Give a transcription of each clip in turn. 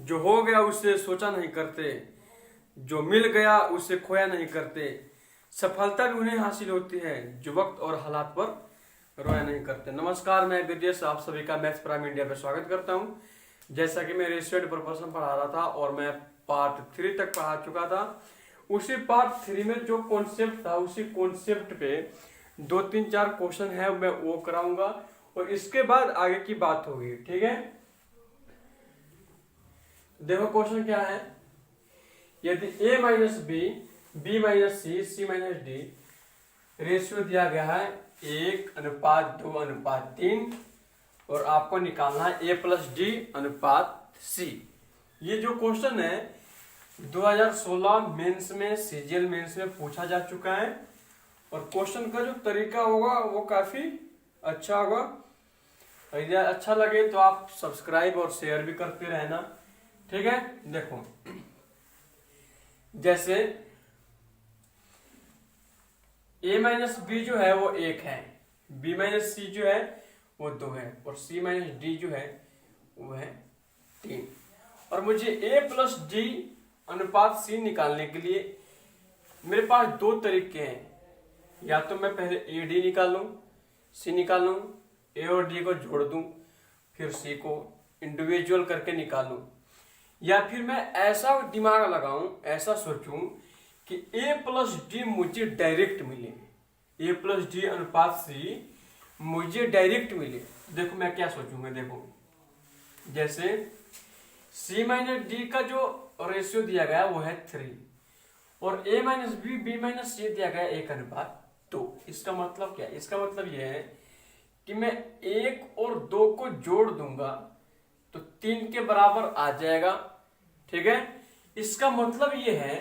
जो हो गया उसे सोचा नहीं करते, जो मिल गया उसे खोया नहीं करते, सफलता भी उन्हें हासिल होती है जो वक्त और हालात पर रोया नहीं करते। नमस्कार, मैं ब्रजेश आप सभी का मैथ्स प्राइम इंडिया पे स्वागत करता हूं। जैसा कि मैं रेशियो प्रपोर्शन पढ़ा रहा था और मैं पार्ट 3 तक पढ़ा चुका था। उसी पार्ट 3 में जो कॉन्सेप्ट था उसी कॉन्सेप्ट पे 2-3-4 क्वेश्चन है मैं वो कराऊंगा और इसके बाद आगे की बात होगी। ठीक है, देखो क्वेश्चन क्या है। यदि a minus B, b minus C, c minus D ratio दिया गया है 1:2:3 और आपको निकालना है a प्लस डी अनुपात c। ये जो क्वेश्चन है 2016 मेंस में, सीजीएल मेंस में पूछा जा चुका है और क्वेश्चन का जो तरीका होगा वो काफी अच्छा होगा। यदि अच्छा लगे तो आप सब्सक्राइब और शेयर भी करते रहना। ठीक है, देखो जैसे a माइनस बी जो है वो 1 है, b माइनस सी जो है वो 2 है और c माइनस डी जो है वो है 3। और मुझे a प्लस डी अनुपात c निकालने के लिए मेरे पास दो तरीके हैं। या तो मैं पहले a d निकाल लूं, c निकाल लूं, a और d को जोड़ दूं, फिर c को इंडिविजुअल करके निकालूं, या फिर मैं ऐसा दिमाग लगाऊं, ऐसा सोचूं कि a प्लस डी मुझे डायरेक्ट मिले, a प्लस डी अनुपात c मुझे डायरेक्ट मिले। देखो मैं क्या सोचूंगा, देखो जैसे c माइनस डी का जो रेशियो दिया गया वो है 3 और a minus B, b minus c दिया गया 1:2। इसका मतलब क्या है? इसका मतलब यह है कि मैं 1 और 2 को जोड़ दूंगा तो 3 के बराबर आ जाएगा। ठीक है, इसका मतलब यह है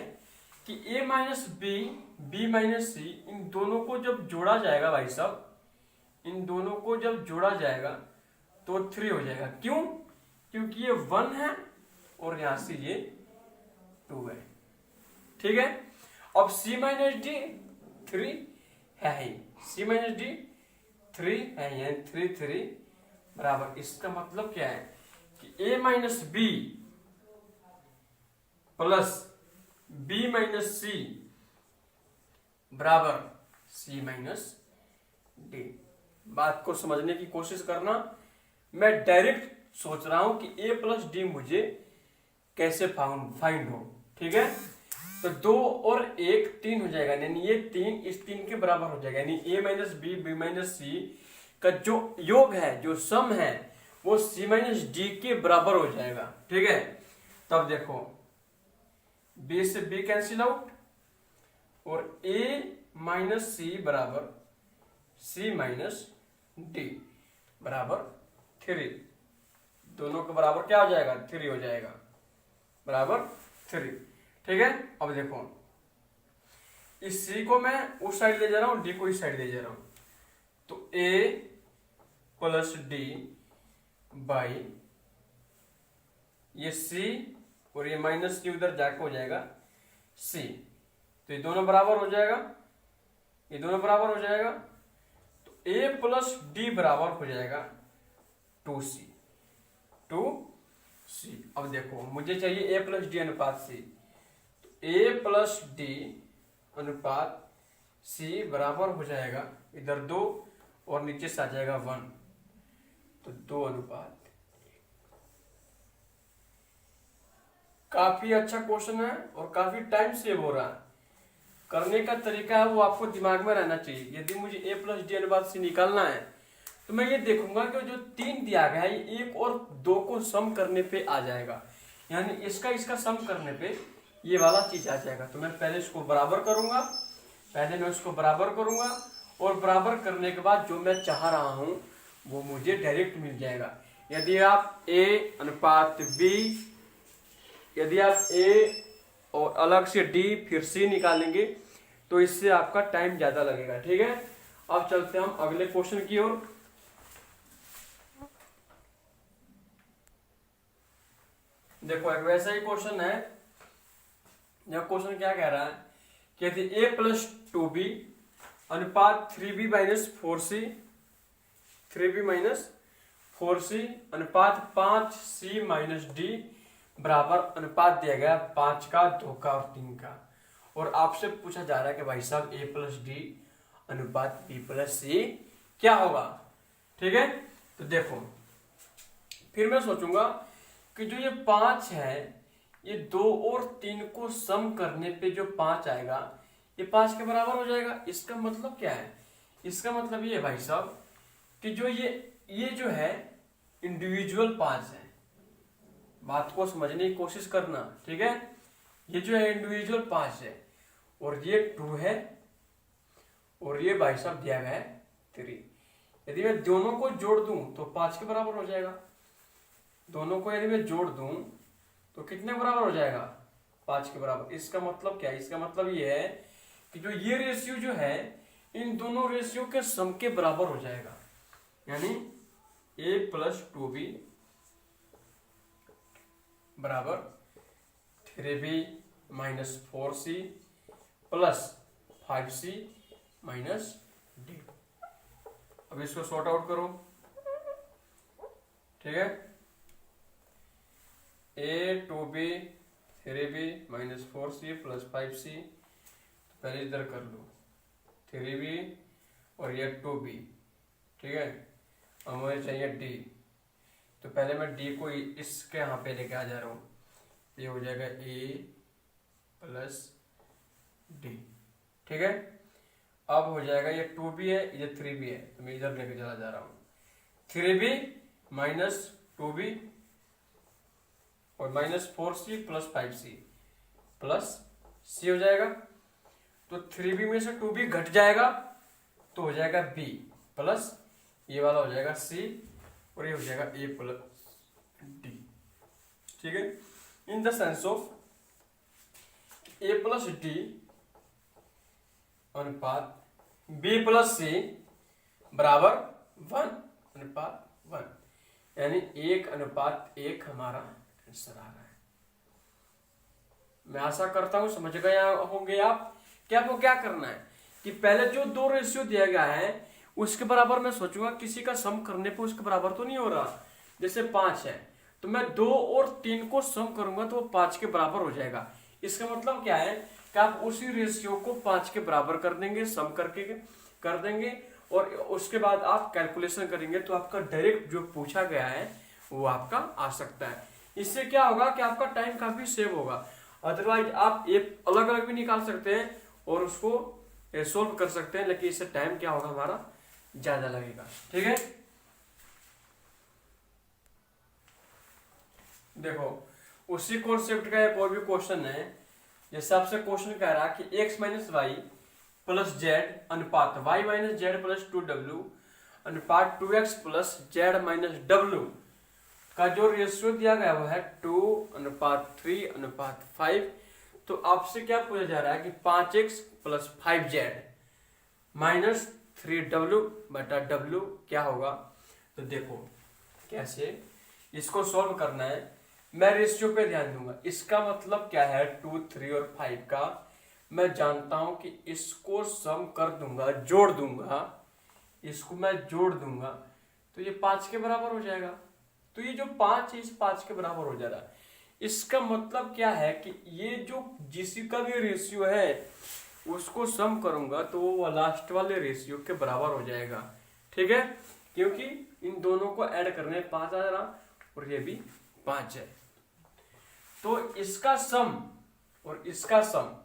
कि a minus B, b minus c इन दोनों को जब जोड़ा जाएगा भाई साहब, इन दोनों को जब जोड़ा जाएगा तो 3 हो जाएगा। क्यों? क्योंकि ये 1 है और यहां से ये 2 है। ठीक है, अब c माइनस डी 3 है ही, c माइनस डी 3 है, यानी 3 बराबर। इसका मतलब क्या है कि a minus b plus b minus c बराबर c माइनस डी। बात को समझने की कोशिश करना। मैं डायरेक्ट सोच रहा हूं कि a प्लस डी मुझे कैसे फाइंड हो। ठीक है, तो 2 और 1 3 हो जाएगा, यानी ये 3 इस 3 के बराबर हो जाएगा, यानी a minus B, b minus c का जो योग है, जो सम है वो c माइनस डी के बराबर हो जाएगा। ठीक है, तब देखो b से b कैंसिल आउट और a माइनस सी बराबर c माइनस डी बराबर 3। दोनों के बराबर क्या हो जाएगा? 3 हो जाएगा, बराबर 3। ठीक है, अब देखो इस c को मैं उस साइड ले जा रहा हूं, d को इस साइड ले जा रहा हूं, तो a प्लस डी बाई ये c और ये माइनस डी उधर जाके हो जाएगा c, तो ये दोनों बराबर हो जाएगा, ये दोनों बराबर हो जाएगा, तो a प्लस डी बराबर हो जाएगा 2c। अब देखो मुझे चाहिए a प्लस डी अनुपात c, तो a प्लस डी अनुपात c बराबर हो जाएगा इधर 2 और नीचे से आ जाएगा 1, तो 2 अनुपात। काफी अच्छा क्वेश्चन है और काफी टाइम सेव हो रहा है। करने का तरीका है वो आपको दिमाग में रहना चाहिए। यदि मुझे a प्लस डी अनुपात c निकालना है तो मैं ये देखूंगा कि जो 3 दिया गया है ये 1 और 2 को सम करने पे आ जाएगा, यानी इसका सम करने पे ये वाला चीज आ जाएगा। तो मैं पहले इसको बराबर करूंगा, और बराबर करने के बाद जो मैं चाह रहा हूं वो मुझे डायरेक्ट मिल जाएगा। यदि आप a अनुपात b, यदि आप a और अलग से d फिर c निकालेंगे तो इससे आपका टाइम ज्यादा लगेगा। ठीक है, अब चलते हैं हम अगले क्वेश्चन की ओर। देखो एक वैसा ही क्वेश्चन है। यह क्वेश्चन क्या कह रहा है कि यदि a प्लस 2b अनुपात 3b minus 4c, 3b minus 4c अनुपात 5c माइनस d बराबर अनुपात दिया गया 5 का, 2 का और 3 का, और आपसे पूछा जा रहा है कि भाई साहब a प्लस डी अनुपात b प्लस सी क्या होगा। ठीक है, तो देखो फिर मैं सोचूंगा कि जो ये 5 है, ये 2 और 3 को सम करने पे जो 5 आएगा ये 5 के बराबर हो जाएगा। इसका मतलब क्या है? इसका मतलब ये है भाई साहब कि जो ये जो है इंडिविजुअल 5 है, बात को समझने की कोशिश करना। ठीक है, ये जो है इंडिविजुअल 5 है और ये 2 है और ये भाई साहब दिया गया है 3। यदि मैं दोनों को जोड़ दूं तो 5 के बराबर हो जाएगा। दोनों को यदि मैं जोड़ दूं तो कितने बराबर हो जाएगा? 5 के बराबर। इसका मतलब क्या है? इसका मतलब ये है कि जो ये रेशियो जो है इन दोनों रेशियो के सम के बराबर हो जाएगा, यानी a प्लस 2b बराबर 3b minus 4c plus 5c minus d। अब इसको सॉर्ट आउट करो। ठीक है, a 2b 3b minus 4c plus 5c, तो पहले इधर कर लो 3b और ये 2b। ठीक है, अब मुझे चाहिए d, तो पहले मैं d को इसके यहाँ पे लेके आ जा रहा हूँ। ये हो जाएगा a प्लस d। ठीक है, अब हो जाएगा ये 2b है, ये 3b है, तो मैं इधर लेके चला जा रहा हूँ। 3b माइनस 2b और minus 4c plus 5c plus c हो जाएगा। तो 3b में से 2b घट जाएगा तो हो जाएगा b प्लस ये वाला हो जाएगा c और ये हो जाएगा a प्लस d। ठीक है, in the sense of a plus d अनुपात b प्लस c बराबर 1 अनुपात 1, यानी 1:1 हमारा आंसर आ रहा है। मैं आशा करता हूं समझ गए होंगे आप कि आपको क्या करना है कि पहले जो 2 रेशियो दिया गया है उसके बराबर मैं सोचूंगा, किसी का सम करने पे उसके बराबर तो नहीं हो रहा। जैसे 5 है तो मैं 2 और 3 को सम करूंगा तो वो 5 के बराबर हो जाएगा। इसका मतलब क्या है कि आप उसी रेशियो को 5 के बराबर कर देंगे, सम करके कर देंगे और उसके बाद आप कैलकुलेशन करेंगे तो आपका डायरेक्ट जो पूछा गया है वो आपका आ सकता है। इससे क्या होगा कि आपका टाइम काफी सेव होगा। अदरवाइज आप एक अलग अलग भी निकाल सकते हैं और उसको सोल्व कर सकते हैं, लेकिन इससे टाइम क्या होगा हमारा ज्यादा लगेगा। ठीक है, देखो उसी कॉन्सेप्ट का एक और भी क्वेश्चन है। जैसे आपसे क्वेश्चन कह रहा है कि x minus Y plus Z अनुपात y minus Z plus 2w अनुपात 2x plus Z minus w का जो रेशियो दिया गया वो है 2:3:5। तो आपसे क्या पूछा जा रहा है कि 5x plus 5z minus 3w बटा w क्या होगा। तो देखो कैसे इसको सॉल्व करना है, मैं रेशियो पे ध्यान दूंगा। इसका मतलब क्या है 2, 3 और 5 का मैं जानता हूं कि इसको सम कर दूंगा, जोड़ दूंगा, इसको मैं जोड़ दूंगा तो ये 5 के बराबर हो जाएगा। तो ये जो 5 है इस 5 के बराबर हो जा रहा है। इसका मतलब क्या है कि ये जो जिसी का भी रेशियो है उसको सम करूंगा तो वो लास्ट वाले रेशियो के बराबर हो जाएगा। ठीक है, क्योंकि इन दोनों को ऐड करने 5 आ रहा और ये भी 5 है, तो इसका सम और इसका सम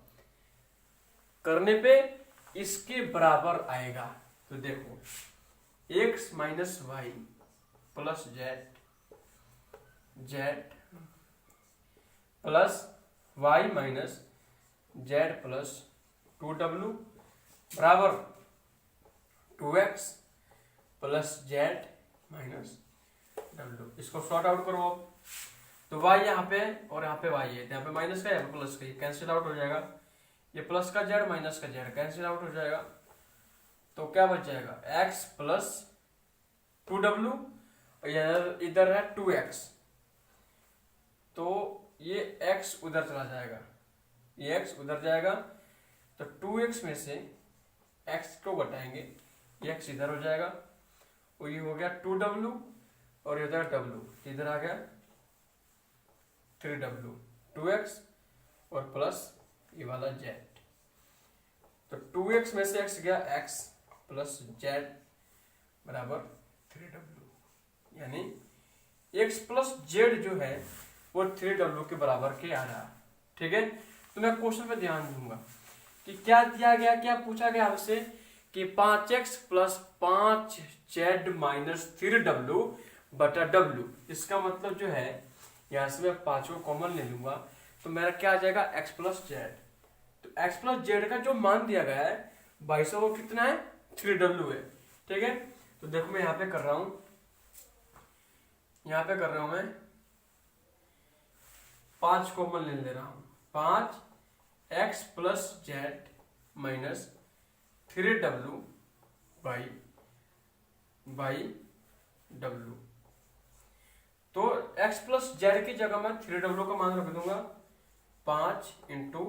करने पे इसके बराबर आएगा। तो देखो x minus Y plus Z plus Y minus Z plus 2w बराबर 2x plus Z minus w। इसको सॉर्ट आउट करो। तो y यहाँ पे और यहाँ पे y है, यहाँ पे माइनस का यहाँ पे प्लस का, कैंसिल आउट हो जाएगा। ये प्लस का z माइनस का z कैंसिल आउट हो जाएगा। तो क्या बच जाएगा x प्लस 2w और इधर है 2x, तो ये x उधर चला जाएगा, ये x उधर जाएगा। तो 2x में से x को घटाएंगे, ये x इधर हो जाएगा और ये हो गया 2w और इधर w, इधर आ गया 3w, 2x और प्लस ये वाला z। तो 2x में से x गया, x प्लस z बराबर 3w, यानी x प्लस z जो है वो 3w के बराबर के आ रहा। ठीक है, तो मैं क्वेश्चन पे ध्यान दूंगा कि क्या दिया गया, क्या पूछा गया हमसे कि 5x plus 5z minus 3w बटा w। इसका मतलब जो है यहाँ से मैं 5 को कॉमन ले लूंगा तो मेरा क्या आ जाएगा x प्लस जेड। तो x प्लस जेड का जो मान दिया गया है 2200 वो कितना है, 3w है। ठीक है, तो देखो मैं यहाँ पे कर रहा हूं, मैं 5 कॉमन ले रहा हूं, 5x plus Z minus 3w by w। तो x प्लस जेड की जगह मैं 3w का मान रख दूंगा, 5 into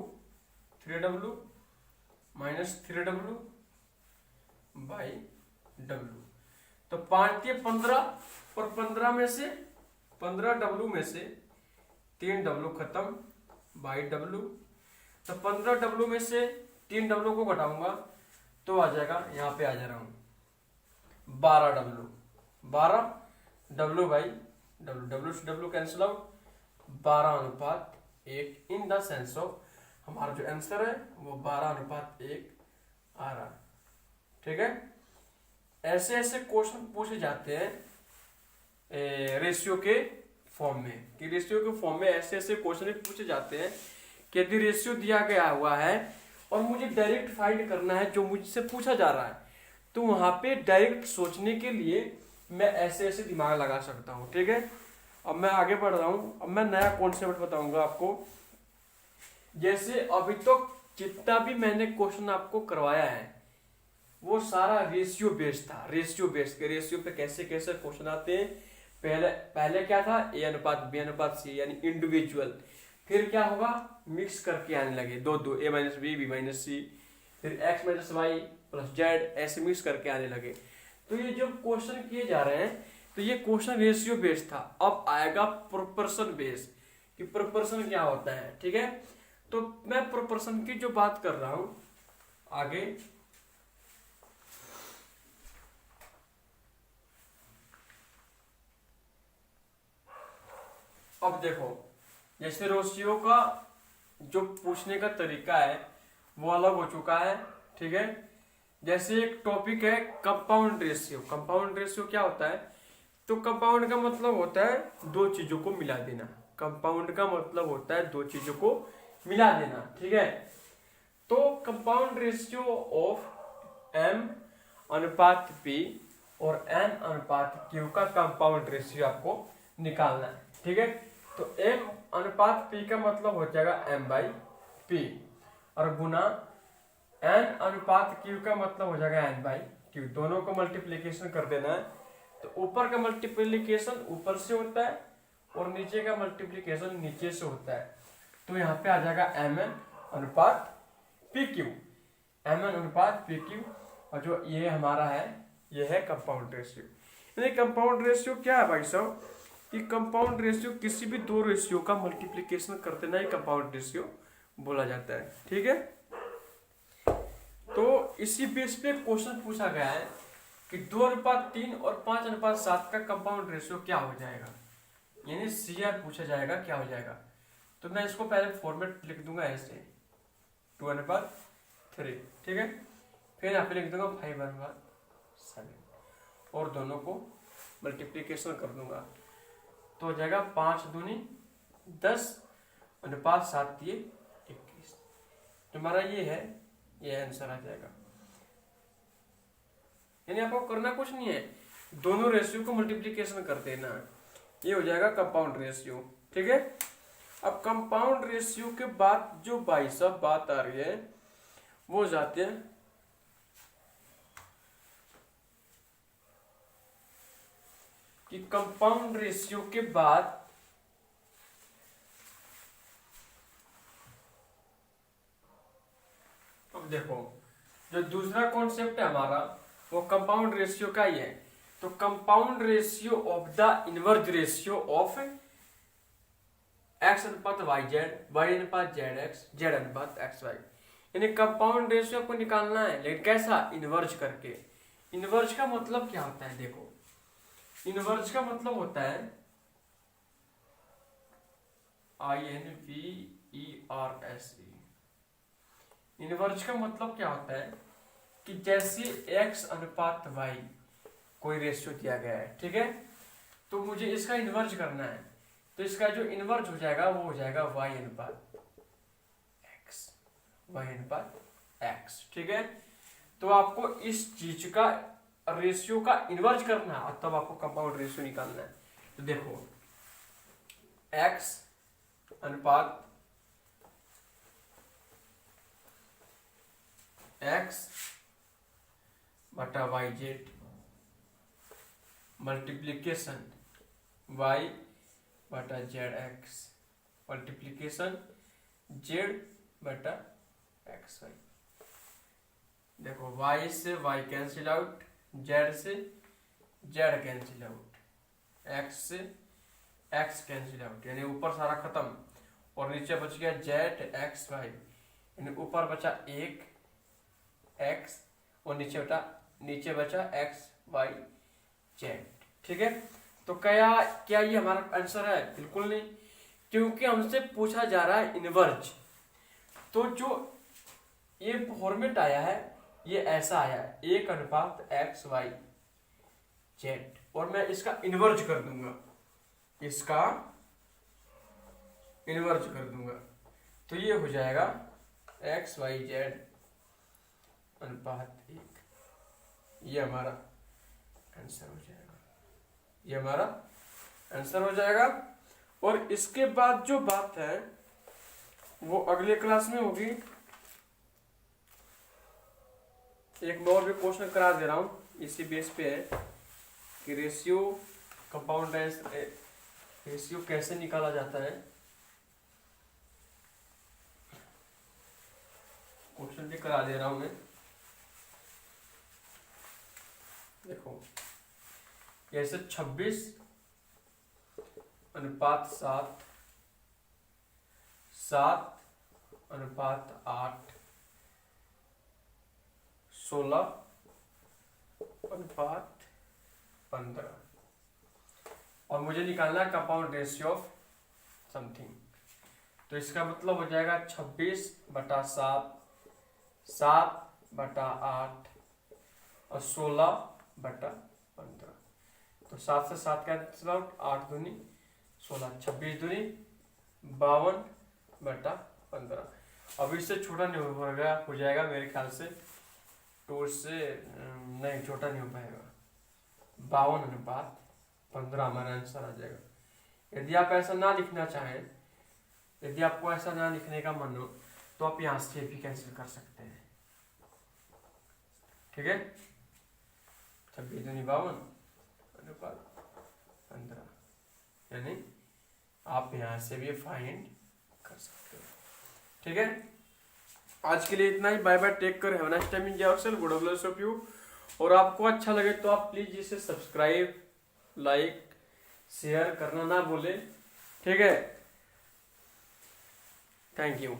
3w minus 3w by w। तो 5 के 15 और 15 में से 15w में से 3w खत्म बाई w। तो 15w में से 3w को घटाऊंगा तो आ जाएगा, यहाँ पे आ जा रहा हूं 12w, 12w बाई w से w cancel out, 12:1 in the sense of हमारा जो आंसर है वो 12:1 आ रहा। ठीक है, ऐसे ऐसे क्वेश्चन पूछे जाते हैं रेशियो के फॉर्म में, कि रेशियो के फॉर्म में ऐसे ऐसे क्वेश्चन पूछे जाते हैं कि यदि रेशियो दिया गया हुआ है और मुझे डायरेक्ट फाइंड करना है जो मुझसे पूछा जा रहा है, तो वहां पे डायरेक्ट सोचने के लिए मैं ऐसे ऐसे दिमाग लगा सकता हूँ। ठीक है, अब मैं आगे बढ़ रहा हूँ, अब मैं नया कॉन्सेप्ट बताऊंगा आपको। जैसे अभी तो जितना भी मैंने क्वेश्चन आपको करवाया है वो सारा रेशियो बेस्ड था, रेशियो बेस्ड के रेशियो पे कैसे कैसे क्वेश्चन आते हैं। पहले क्या था, a अनुपात b अनुपात c यानी इंडिविजुअल, फिर क्या होगा मिक्स करके आने लगे दो a minus B, b minus c, फिर x minus Y plus z, ऐसे मिक्स करके आने लगे। तो ये जो क्वेश्चन किए जा रहे हैं तो ये क्वेश्चन रेशियो बेस्ड था। अब आएगा प्रोपोर्शन बेस्ड कि प्रोपोर्शन क्या होता है। ठीक है, तो मैं प्रोपोर्शन की जो बात कर रहा हूं आगे, अब देखो जैसे रेशियो का जो पूछने का तरीका है वो अलग हो चुका है। ठीक है, जैसे एक टॉपिक है कंपाउंड रेशियो। कंपाउंड रेशियो क्या होता है, तो कंपाउंड का मतलब होता है दो चीजों को मिला देना। कंपाउंड का मतलब होता है दो चीजों को मिला देना। ठीक है, तो कंपाउंड रेशियो ऑफ m अनुपात p और n अनुपात q का कंपाउंड रेशियो आपको निकालना है। ठीक है, तो m अनुपात p का मतलब हो जाएगा m बाई p और गुना n अनुपात q का मतलब हो जाएगा n बाई q। दोनों को मल्टीप्लीकेशन कर देना है, तो ऊपर का मल्टीप्लीकेशन ऊपर से होता है और नीचे का मल्टीप्लीकेशन नीचे से होता है। तो यहाँ पे आ जाएगा mn अनुपात pq, mn अनुपात pq। और जो ये हमारा है ये है कंपाउंड रेशियो। यानी कंपाउंड रेशियो क्या है भाई साहब, कि कंपाउंड रेशियो किसी भी दो रेशियो का मल्टीप्लीकेशन कर देना ही कंपाउंड रेशियो बोला जाता है। ठीक है, तो इसी बेस पे क्वेश्चन पूछा गया है कि 2:3 और 5:7 का कंपाउंड रेशियो क्या हो जाएगा, यानी CR पूछा जाएगा क्या हो जाएगा। तो मैं इसको पहले फॉर्मेट लिख दूंगा ऐसे 2:3। ठीक है, फिर यहाँ पे लिख दूंगा 5/7 और दोनों को मल्टीप्लीकेशन कर दूंगा तो हो जाएगा 5 दूनी 10 अनुपात 7 दिए 21। तुम्हारा ये है, ये आंसर आ जाएगा। यानी आपको करना कुछ नहीं है, दोनों रेशियो को मल्टीप्लीकेशन कर देना, ये हो जाएगा कंपाउंड रेशियो। ठीक है, अब कंपाउंड रेशियो के बाद जो भाई साहब बात आ रही है वो जाते हैं कि कंपाउंड रेशियो के बाद अब देखो जो दूसरा कॉन्सेप्ट है हमारा वो कंपाउंड रेशियो का ही है। तो compound ratio of the inverse ratio of x अनुपात वाई जेड, वाई अनुपात जेड एक्स, जेड अनुपात एक्स वाई। यानी कंपाउंड रेशियो को निकालना है, लेकिन कैसा? इनवर्ज करके। इनवर्ज का मतलब क्या होता है? देखो, इनवर्ज का मतलब होता है INVERSE। इनवर्ज का मतलब क्या होता है कि जैसे x अनुपात y कोई रेशियो दिया गया है, ठीक है, तो मुझे इसका इनवर्ज करना है, तो इसका जो इनवर्ज हो जाएगा वो हो जाएगा y अनुपात x, y अनुपात x, ठीक है। तो आपको इस चीज का रेशियो का इनवर्ज करना है और तब आपको कंपाउंड रेशियो निकालना है। तो देखो, x अनुपात x बटा वाई जेड मल्टीप्लीकेशन y बटा जेड एक्स मल्टीप्लीकेशन z बटा एक्स वाई। देखो, y से y कैंसिल आउट, z से z कैंसिल आउट, x से x कैंसिल आउट, यानी ऊपर सारा खत्म और नीचे बच गया z एक्स वाई, यानी ऊपर बचा एक x और नीचे बचा x y z, ठीक है। तो क्या ये हमारा आंसर है? बिल्कुल नहीं, क्योंकि हमसे पूछा जा रहा है इनवर्ज। तो जो ये फॉर्मेट आया है ये ऐसा आया है, 1 अनुपात एक्स वाई जेड, और मैं इसका इनवर्ज कर दूंगा, इसका इनवर्ज कर दूंगा, तो ये हो जाएगा एक्स वाई जेड अनुपात 1। ये हमारा आंसर हो जाएगा, ये हमारा आंसर हो जाएगा। और इसके बाद जो बात है वो अगले क्लास में होगी। एक मैं और भी क्वेश्चन करा दे रहा हूं, इसी बेस पे है कि रेशियो, कंपाउंड रेशियो कैसे निकाला जाता है। क्वेश्चन भी करा दे रहा हूं मैं। देखो, जैसे 26 अनुपात 7, 7 अनुपात 8, 16 अनुपात 15, और मुझे निकालना है कंपाउंड रेशियो ऑफ समथिंग। तो इसका मतलब हो जाएगा 26 बटा 7, 7 बटा 8 और 16 बटा 15। तो 7 से 7 कैंसिल आउट, 8 दूनी 16, 26 दूनी 52 बटा 15। अब इससे छोटा नहीं हो जाएगा मेरे ख्याल से, तो उससे नहीं, छोटा नहीं हो पाएगा, 52 अनुपात 15 हमारा आंसर आ जाएगा। यदि आप ऐसा ना लिखना चाहें, यदि आपको ऐसा ना लिखने का मन हो, तो आप यहाँ से भी कैंसिल कर सकते हैं, ठीक है। 26 दूनी 52 अनुपात 15, यानी आप यहाँ से भी फाइंड कर सकते हो, ठीक है। आज के लिए इतना ही। Bye bye, take care, have a nice time, enjoy yourself, God bless of you. और आपको अच्छा लगे तो आप प्लीज इसे सब्सक्राइब, लाइक, शेयर करना ना भूले, ठीक है। Thank you.